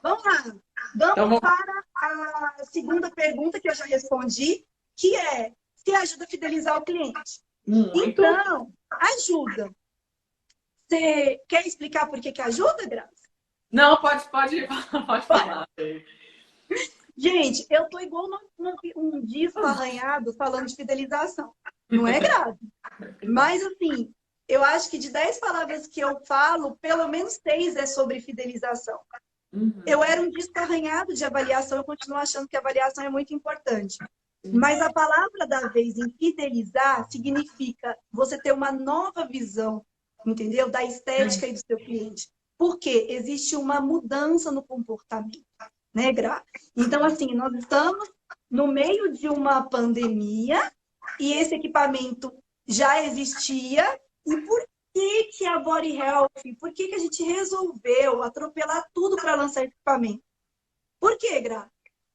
Vamos lá. Então, Vamos para a segunda pergunta que eu já respondi, que é se ajuda a fidelizar o cliente. muito. Então, ajuda. Você quer explicar por que que ajuda, Graça? Não, pode falar. Gente, eu tô igual um disco arranhado falando de fidelização. Não é grave. Mas, assim, eu acho que de 10 palavras que eu falo, pelo menos 6 é sobre fidelização. Eu era um disco arranhado de avaliação, eu continuo achando que a avaliação é muito importante. Mas a palavra da vez em fidelizar significa você ter uma nova visão, entendeu? Da estética e do seu cliente. Porque existe uma mudança no comportamento, né, Gra? Então, assim, nós estamos no meio de uma pandemia e esse equipamento já existia. E por que a Body Health, por que a gente resolveu atropelar tudo para lançar equipamento? Por quê, Gra?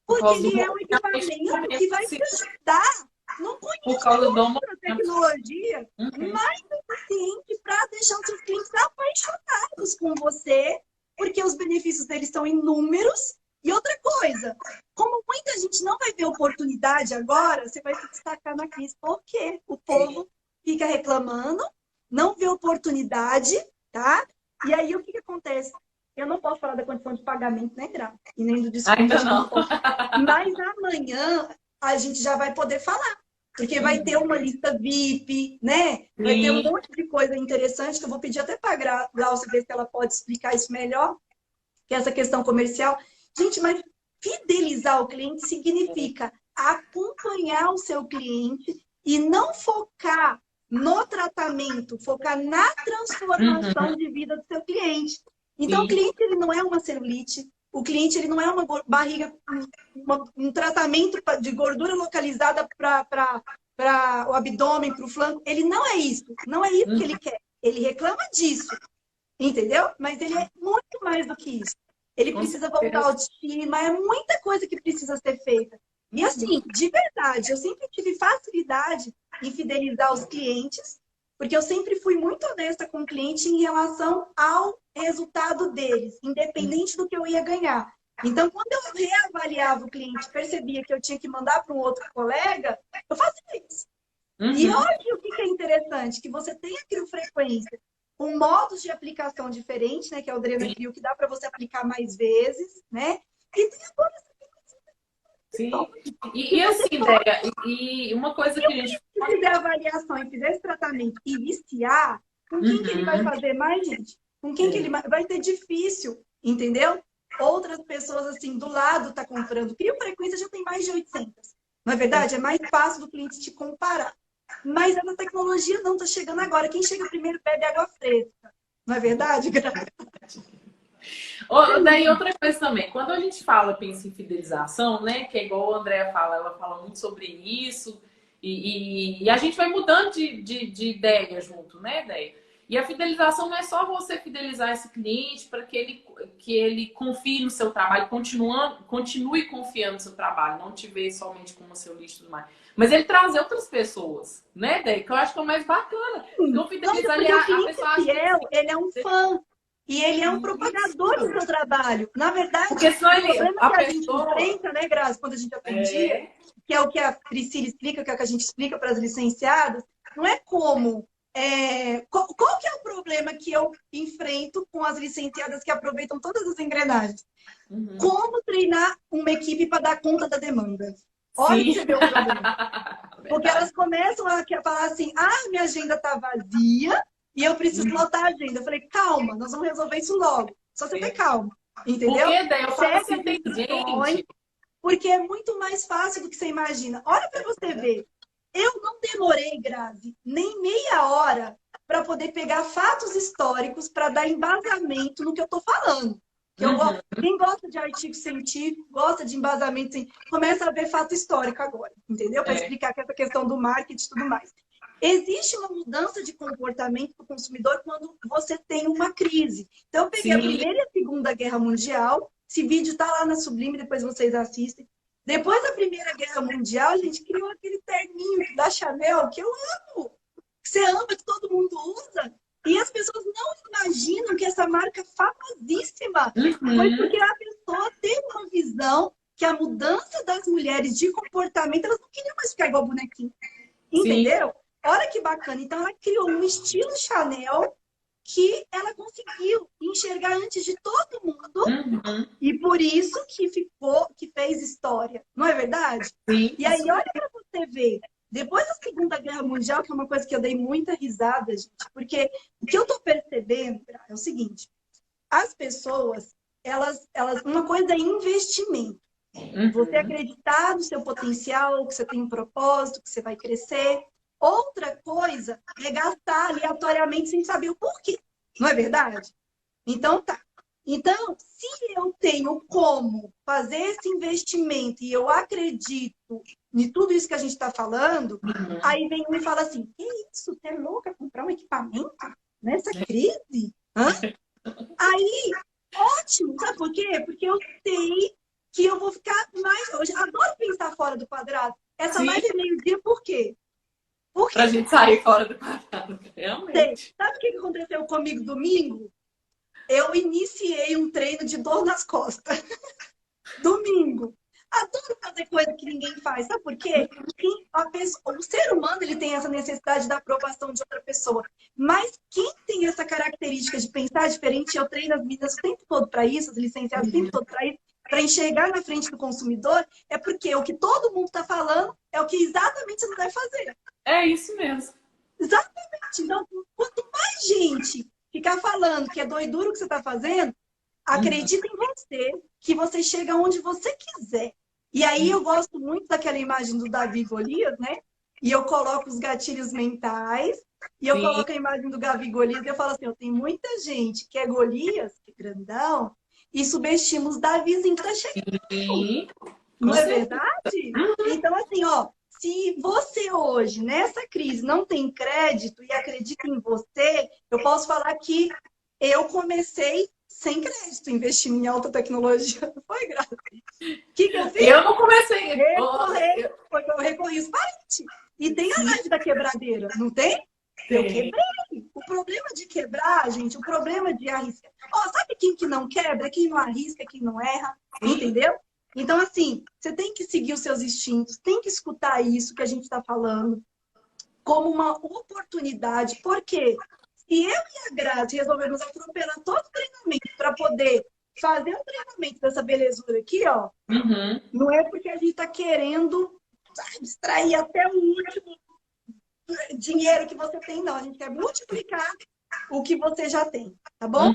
Por Porque causa do ele é um equipamento que vai te ajudar. Não Por conheço causa do outra tecnologia mais eficiente para deixar os seus clientes apaixonados com você, porque os benefícios deles são inúmeros. E outra coisa, como muita gente não vai ter oportunidade agora, você vai se destacar na crise. Por quê? O povo fica reclamando, não vê oportunidade, tá? E aí o que acontece? Eu não posso falar da condição de pagamento, né, Gra? E nem do desconto. Ainda não. Mas amanhã a gente já vai poder falar. Porque vai ter uma lista VIP, né? Vai ter um monte de coisa interessante que eu vou pedir até para a Glaucia ver se ela pode explicar isso melhor, que é essa questão comercial. Gente, mas fidelizar o cliente significa acompanhar o seu cliente e não focar no tratamento, focar na transformação de vida do seu cliente. Então, o cliente ele não é uma celulite, o cliente ele não é uma barriga, um tratamento de gordura localizada para o abdômen, para o flanco. Ele não é isso. Não é isso que ele quer. Ele reclama disso, entendeu? Mas ele é muito mais do que isso. Ele precisa voltar à autoestima, é muita coisa que precisa ser feita. E assim, de verdade, eu sempre tive facilidade em fidelizar os clientes, porque eu sempre fui muito honesta com o cliente em relação ao resultado deles, independente do que eu ia ganhar. Então, quando eu reavaliava o cliente, percebia que eu tinha que mandar para um outro colega, eu fazia isso. E hoje, o que é interessante? Que você tem a criofrequência com modos de aplicação diferentes, né? Que é o Drena Crio, que dá para você aplicar mais vezes, né? E tem agora Sim. E assim, Déia, e uma coisa que a gente... Se fizer avaliação e fizer esse tratamento e viciar, com quem que ele vai fazer mais, gente? Com quem que ele vai ser difícil, entendeu? Outras pessoas, assim, do lado tá comprando. Criofrequência já tem mais de 800. Não é verdade? É mais fácil do cliente te comparar. Mas essa tecnologia não está chegando agora. Quem chega primeiro bebe água fresca. Não é verdade, Graça? Daí outra coisa também, quando a gente pensa em fidelização, né? Que é igual a Andrea fala, ela fala muito sobre isso, e a gente vai mudando de ideia junto, né, ideia? E a fidelização não é só você fidelizar esse cliente para que ele confie no seu trabalho, continue confiando no seu trabalho, não te ver somente como seu lixo e tudo mais. Mas ele trazer outras pessoas, né, Déia? Que eu acho que é o mais bacana. Então, fidelizar a pessoa fiel, ele é um fã. E ele é um propagador do seu trabalho. Na verdade, porque senão o problema que a gente enfrenta, né, Graça, quando a gente aprendia, que é o que a Priscila explica, que é o que a gente explica para as licenciadas, não é como... Qual que é o problema que eu enfrento com as licenciadas que aproveitam todas as engrenagens? Como treinar uma equipe para dar conta da demanda? Olha que você vê o problema. Porque elas começam a falar assim, minha agenda está vazia, e eu preciso lotar a agenda. Eu falei, calma, nós vamos resolver isso logo. Só você ter calma. Entendeu? Porque daí eu falo assim, tem gente. Porque é muito mais fácil do que você imagina. Olha para você ver. Eu não demorei, Grazi, nem meia hora para poder pegar fatos históricos para dar embasamento no que eu estou falando. Quem gosta de artigo científico, gosta de embasamento científico, começa a ver fato histórico agora, entendeu? Para explicar essa questão do marketing e tudo mais. Existe uma mudança de comportamento do consumidor quando você tem uma crise. Então, eu peguei a Primeira e a Segunda Guerra Mundial. Esse vídeo está lá na Sublime, depois vocês assistem. Depois da Primeira Guerra Mundial, a gente criou aquele terninho da Chanel, que eu amo. Que você ama, que todo mundo usa. E as pessoas não imaginam que essa marca famosíssima foi porque a pessoa visão que a mudança das mulheres de comportamento, elas não queriam mais ficar igual bonequinho. Entendeu? Sim. Olha que bacana. Então, ela criou um estilo Chanel que ela conseguiu enxergar antes de todo mundo. E por isso que fez história. Não é verdade? Sim. E aí, olha para você ver. Depois da Segunda Guerra Mundial, que é uma coisa que eu dei muita risada, gente, porque o que eu estou percebendo é o seguinte: as pessoas, uma coisa é investimento. Você acreditar no seu potencial, que você tem um propósito, que você vai crescer. Outra coisa é gastar aleatoriamente sem saber o porquê. Não é verdade? Então, tá. Então, se eu tenho como fazer esse investimento e eu acredito em tudo isso que a gente está falando, aí vem um e fala assim, que isso, você é louca comprar um equipamento nessa crise? Hã? Aí, ótimo, sabe por quê? Porque eu sei que eu vou ficar mais... Eu adoro pensar fora do quadrado. Essa live é meio-dia, por quê? Pra gente sair fora do quadrado, realmente. Sabe o que aconteceu comigo domingo? Eu iniciei um treino de dor nas costas. Domingo. Adoro fazer coisa que ninguém faz. Sabe por quê? O ser humano ele tem essa necessidade da aprovação de outra pessoa. Mas quem tem essa característica de pensar diferente, eu treino as meninas o tempo todo para isso, as licenciadas o tempo todo para isso, para enxergar na frente do consumidor, é porque o que todo mundo está falando é o que exatamente você não deve fazer. É isso mesmo. Exatamente. Então, quanto mais gente ficar falando que é doidura o que você está fazendo, acredita em você, que você chega onde você quiser. E aí eu gosto muito daquela imagem do Davi e Golias, né? E eu coloco os gatilhos mentais, e eu coloco a imagem do Davi e Golias, e eu falo assim, eu tenho muita gente que é Golias, que é grandão, e subestima os Davizinhos que tá chegando. Não é verdade? Então, assim, ó, se você hoje, nessa crise, não tem crédito e acredita em você, eu posso falar que eu comecei sem crédito, investindo em alta tecnologia. Não foi, Graça? O que eu fiz? Eu não comecei. Eu recorri os parentes. E tem a live da quebradeira, não tem? Eu quebrei. O problema de quebrar, gente, o problema de arriscar. Ó, sabe quem que não quebra? Quem não arrisca, quem não erra. Entendeu? Então, assim, você tem que seguir os seus instintos, tem que escutar isso que a gente está falando como uma oportunidade. Porque se eu e a Grazi resolvemos atropelar todo o treinamento para poder fazer um treinamento dessa belezura aqui, ó, não é porque a gente está querendo extrair até o último dinheiro que você tem, não. A gente quer multiplicar o que você já tem, tá bom?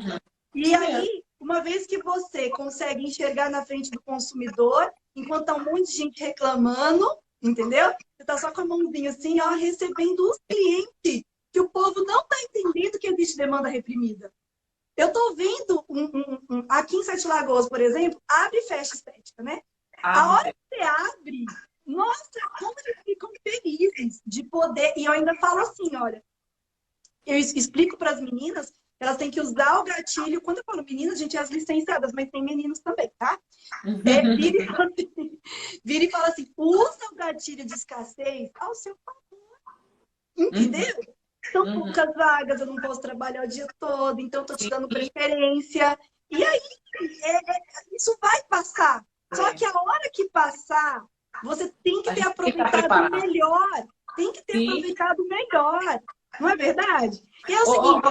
E aí, uma vez que você consegue enxergar na frente do consumidor, enquanto tá um monte de gente reclamando, entendeu? Você tá só com a mãozinha assim, ó, recebendo os clientes, que o povo não tá entendendo que existe demanda reprimida. Eu tô vendo aqui em Sete Lagoas, por exemplo, abre e fecha estética, né? A hora que você abre, nossa, como eles ficam felizes de poder. E eu ainda falo assim, olha, eu explico para as meninas, elas têm que usar o gatilho. Quando eu falo meninas, gente, é as licenciadas, mas tem meninos também, tá? Vira e fala assim, usa o gatilho de escassez ao seu favor. Entendeu? São poucas vagas, eu não posso trabalhar o dia todo, então eu tô te dando preferência. E aí, isso vai passar. Só que a hora que passar, você tem que ter aproveitado melhor. Tem que ter aproveitado melhor. Não é verdade? E é o seguinte,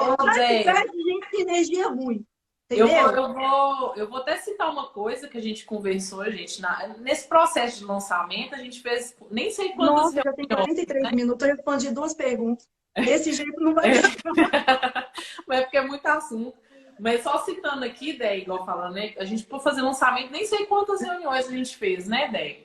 traz gente de energia ruim. Eu vou até citar uma coisa que a gente conversou, gente. Nesse processo de lançamento, a gente fez nem sei quantas Nossa, já tem 43 minutos, eu respondi 2 perguntas. Desse jeito não vai Mas é porque é muito assunto. Mas só citando aqui, Déia, igual falando, né? A gente, por fazer lançamento, nem sei quantas reuniões a gente fez, né, Déia?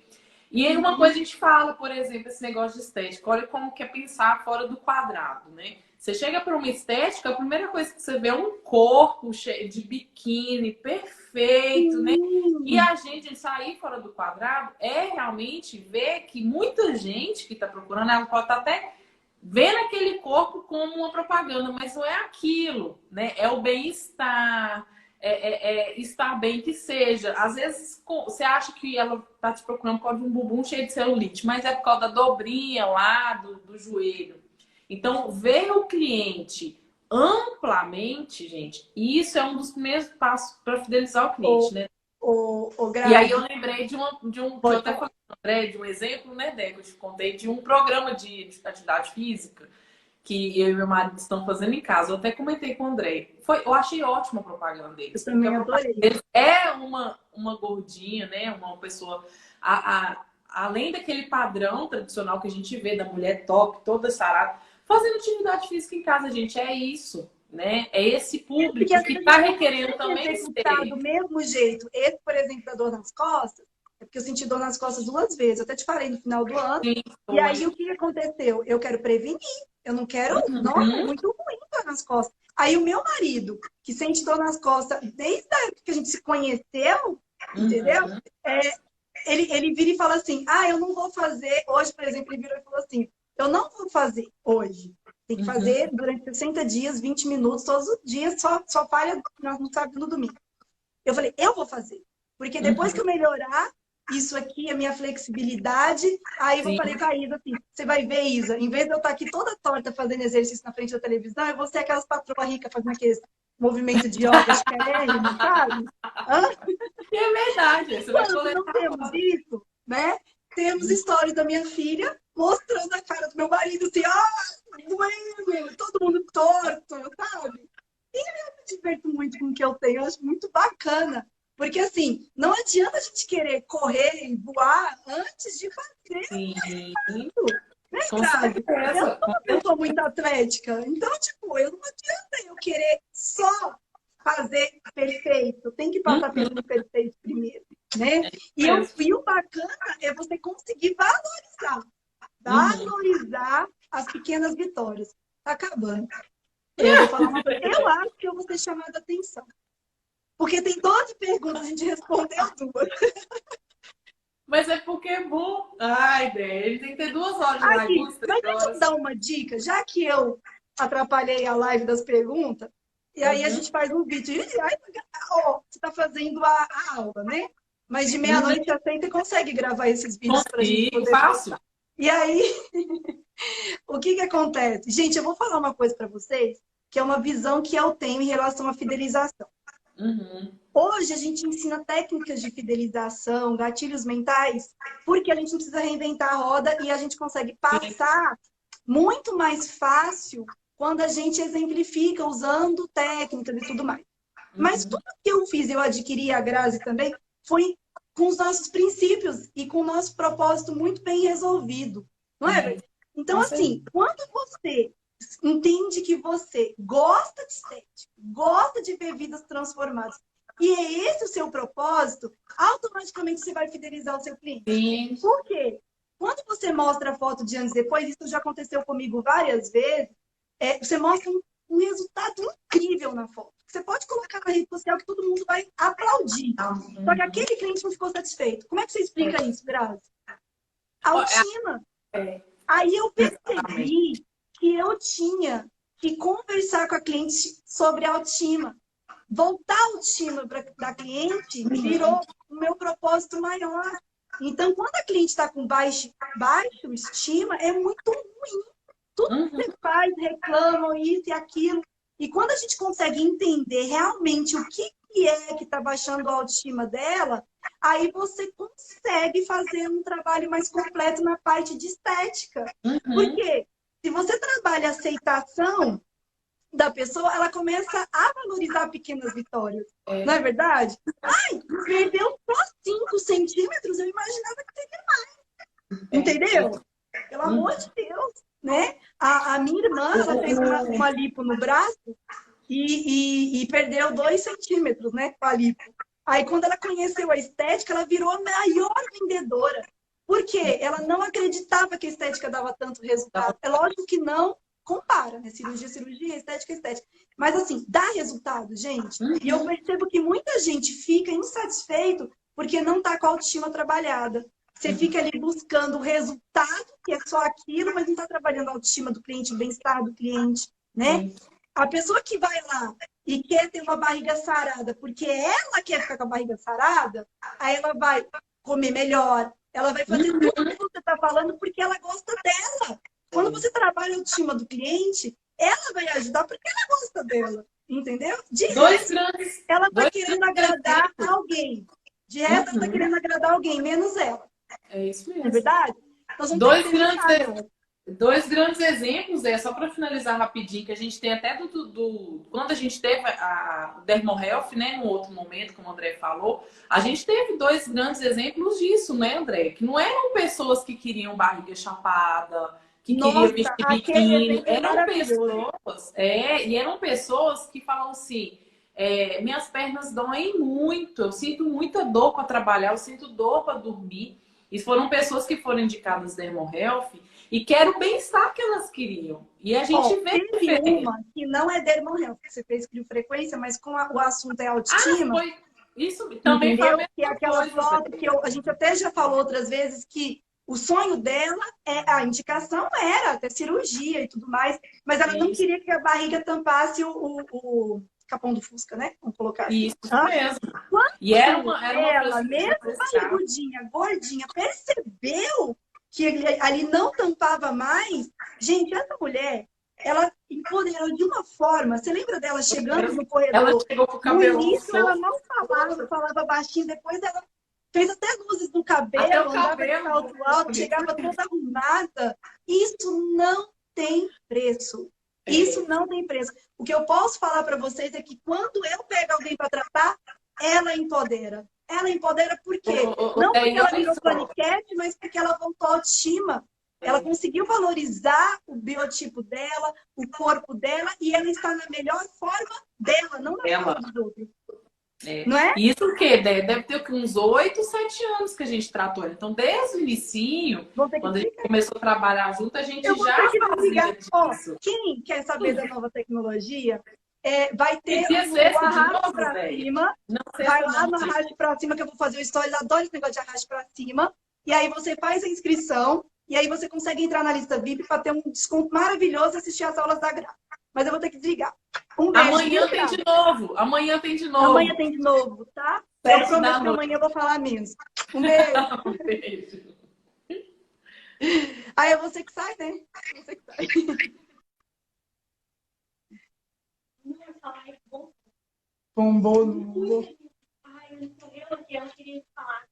E aí uma coisa a gente fala, por exemplo, esse negócio de estética. Olha como que é pensar fora do quadrado, né? Você chega para uma estética, a primeira coisa que você vê é um corpo cheio de biquíni, perfeito, né? E a gente sair fora do quadrado é realmente ver que muita gente que está procurando, ela pode estar até vendo aquele corpo como uma propaganda, mas não é aquilo, né? É o bem-estar, estar bem que seja. Às vezes você acha que ela tá te procurando por causa de um bumbum cheio de celulite, mas é por causa da dobrinha lá do joelho. Então, ver o cliente amplamente, gente, isso é um dos primeiros passos para fidelizar o cliente, né? o E aí Grazi. eu lembrei de um que eu Pode até falar. falei com o André, de um exemplo, né, Dé, que eu te contei, de um programa de atividade física que eu e meu marido estão fazendo em casa. Eu até comentei com o André. Eu achei ótima a propaganda Eu deles, porque a também propaganda adorei. deles é uma gordinha, né? Uma pessoa. Além daquele padrão tradicional que a gente vê da mulher top, toda sarada, fazendo atividade física em casa, gente. É isso, né? É esse Porque público às que vezes a está gente não requerendo consegue também executar do ser. mesmo jeito. Esse, por exemplo, da dor nas costas, é porque eu senti dor nas costas 2 vezes. Eu até te falei no final do ano. Sim, E aí, foi. o que aconteceu? Eu quero prevenir. Eu não quero. Nossa, é Uhum, muito ruim dor nas costas. Aí, o meu marido, que sente dor nas costas desde a época que a gente se conheceu, entendeu? uhum, É, ele vira e fala assim: ah, eu não vou fazer. Hoje, por exemplo, ele virou e falou assim: eu não vou fazer hoje. Tem que uhum. fazer durante 60 dias, 20 minutos, todos os dias, só falha no sábado e no domingo. Eu falei, eu vou fazer. Porque depois que Uhum. eu melhorar isso aqui, a minha flexibilidade, aí eu Sim. falei pra Isa assim, você vai ver, Isa, em vez de eu estar aqui toda torta fazendo exercício na frente da televisão, eu vou ser aquelas patroas ricas fazendo aqueles movimentos de yoga chiquérrimo, sabe? Hã? E é verdade, você vai Quando não coletar temos fora. isso, né? Temos histórias da minha filha mostrando a cara do meu marido assim, doendo, todo mundo torto, sabe? Eu me diverto muito com o que eu tenho, eu acho muito bacana. Porque, assim, não adianta a gente querer correr e voar antes de fazer Sim, isso, né, com Grazi? Eu não certeza. sou uma pessoa muito atlética, então, tipo, eu não adianta eu querer só fazer perfeito, tem que passar pelo Uhum, perfeito primeiro, né? mesmo. E o bacana é você conseguir Uhum. valorizar as pequenas vitórias. Tá acabando. Eu vou falar uma coisa, eu acho que eu vou ser chamada a atenção. Porque tem 12 perguntas, a gente respondeu 2. Mas é porque é bom. Ai, Dé, ele tem que ter 2 horas de live, Aqui, 2, 3 mas deixa eu horas. dar uma dica, já que eu atrapalhei a live das perguntas, e aí a Uhum, gente faz um vídeo. E aí, ó, você está fazendo a aula, né? Mas de uhum. meia-noite a 6 você consegue gravar esses vídeos para a gente Consigo, poder fácil. postar. E aí, o que que acontece? Gente, eu vou falar uma coisa para vocês, que é uma visão que eu tenho em relação à fidelização. Uhum. Hoje a gente ensina técnicas de fidelização, gatilhos mentais, porque a gente não precisa reinventar a roda e a gente consegue Sim. passar muito mais fácil quando a gente exemplifica usando técnicas e tudo mais. Mas Uhum. tudo que eu fiz, eu adquiri a Grazi também, foi com os nossos princípios e com o nosso propósito muito bem resolvido. Não é, Sim, verdade? Então, com certeza. assim, quando você entende que você gosta de estética, gosta de ver vidas transformadas, e é esse o seu propósito, automaticamente você vai fidelizar o seu cliente. Sim. Por quê? Quando você mostra a foto de anos depois, isso já aconteceu comigo várias vezes, você mostra um resultado incrível na foto. Você pode colocar na rede social que todo mundo vai aplaudir. Só que Uhum. aquele cliente não ficou satisfeito. Como é que você É. explica isso, Grazi? Ó, Autoestima. é, Aí eu exatamente. percebi que eu tinha que conversar com a cliente sobre autoestima. Voltar a autoestima da cliente Uhum. virou o meu propósito maior. Então, quando a cliente está com baixo estima, é muito ruim. Tudo Uhum. que você faz, reclamam isso e aquilo. E quando a gente consegue entender realmente o que é que está baixando a autoestima dela, aí você consegue fazer um trabalho mais completo na parte de estética. Uhum. Porque se você trabalha a aceitação da pessoa, ela começa a valorizar pequenas vitórias. Não é É. verdade? Ai, perdeu só 5 centímetros, eu imaginava que teria. É. Entendeu? Pelo amor Uhum. de Deus, né? A minha irmã, O, ela fez o, uma lipo no braço e perdeu 2 centímetros, né, com a lipo. Aí, quando ela conheceu a estética, ela virou a maior vendedora. Por quê? Ela não acreditava que a estética dava tanto resultado. É lógico que não compara, né? Cirurgia, cirurgia, estética, estética. Mas, assim, dá resultado, gente. E eu uhum. percebo que muita gente fica insatisfeito porque não está com a autoestima trabalhada. Você Uhum. fica ali buscando o resultado, que é só aquilo, mas não está trabalhando a autoestima do cliente, o bem-estar do cliente, né? Sim. A pessoa que vai lá e quer ter uma barriga sarada porque ela quer ficar com a barriga sarada, aí ela vai comer melhor, ela vai fazer tudo o Uhum. que você está falando porque ela gosta dela. Quando É. você trabalha a autoestima do cliente, ela vai ajudar porque ela gosta dela, entendeu? De Dois resto, grandes, ela está dois querendo grandes agradar exemplos. alguém. De resto, ela tá querendo agradar alguém, menos ela. É isso Não é mesmo. verdade? Nós vamos ter que ter Dois grandes exemplos, só para finalizar rapidinho, que a gente tem até quando a gente teve a Dermohealth, né, no outro momento, como o André falou, a gente teve dois grandes exemplos disso, né, André? Que não eram pessoas que queriam barriga chapada, que queriam Nossa, vestir aquele biquíni, exemplo é maravilhoso. e eram pessoas que falam assim, minhas pernas doem muito, eu sinto muita dor para trabalhar, eu sinto dor para dormir. E foram pessoas que foram indicadas Dermohealth e que era o bem-estar que elas queriam. E a gente vê teve uma que não é Dermohealth, que você fez criofrequência, mas como o assunto é autoestima, foi isso também foi a entendeu? mesma Que é aquela coisa, foto que a gente até já falou outras vezes que o sonho dela, a indicação era ter cirurgia e tudo mais, mas ela não isso, queria que a barriga tampasse o capão do Fusca, né? Vamos colocar assim. isso mesmo. E Quando era uma ela, procedura mesmo barrigudinha, gordinha, percebeu que ali não tampava mais, gente, essa mulher, ela empoderou de uma forma. Você lembra dela chegando no ela corredor? chegou com o No cabelão início ela solto, não falava, falava baixinho, depois ela fez até luzes no até o cabelo, andava de cabelo. salto alto, chegava toda arrumada. Isso não tem preço. Isso não tem preço. O que eu posso falar para vocês é que quando eu pego alguém para tratar, ela empodera. Ela empodera por quê? Não porque ela virou paniquete, mas porque ela voltou à autoestima. Ela conseguiu valorizar o biotipo dela, o corpo dela, e ela está na melhor forma dela, não na forma dos outros. Não é? Isso o quê? Deve ter uns 8, 7 anos que a gente tratou. Então, desde o inicinho, quando a gente começou a trabalhar junto, a gente já fazia disso. Quem quer saber da nova tecnologia, vai ter o arraste pra cima. Vai lá no arraste pra cima, que eu vou fazer o story. Adoro esse negócio de arraste pra cima. E aí você faz a inscrição. E aí você consegue entrar na lista VIP para ter um desconto maravilhoso e assistir as aulas da Gra. Mas eu vou ter que desligar. Um beijo. Amanhã tem de novo. Amanhã tem de novo. Amanhã tem de novo, tá? Eu prometo que amanhã eu vou falar menos. Um beijo. Um beijo. Aí é você que sai, né? Você que sai. Bombou. Eu queria falar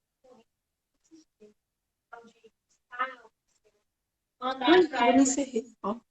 Mandar pra ela.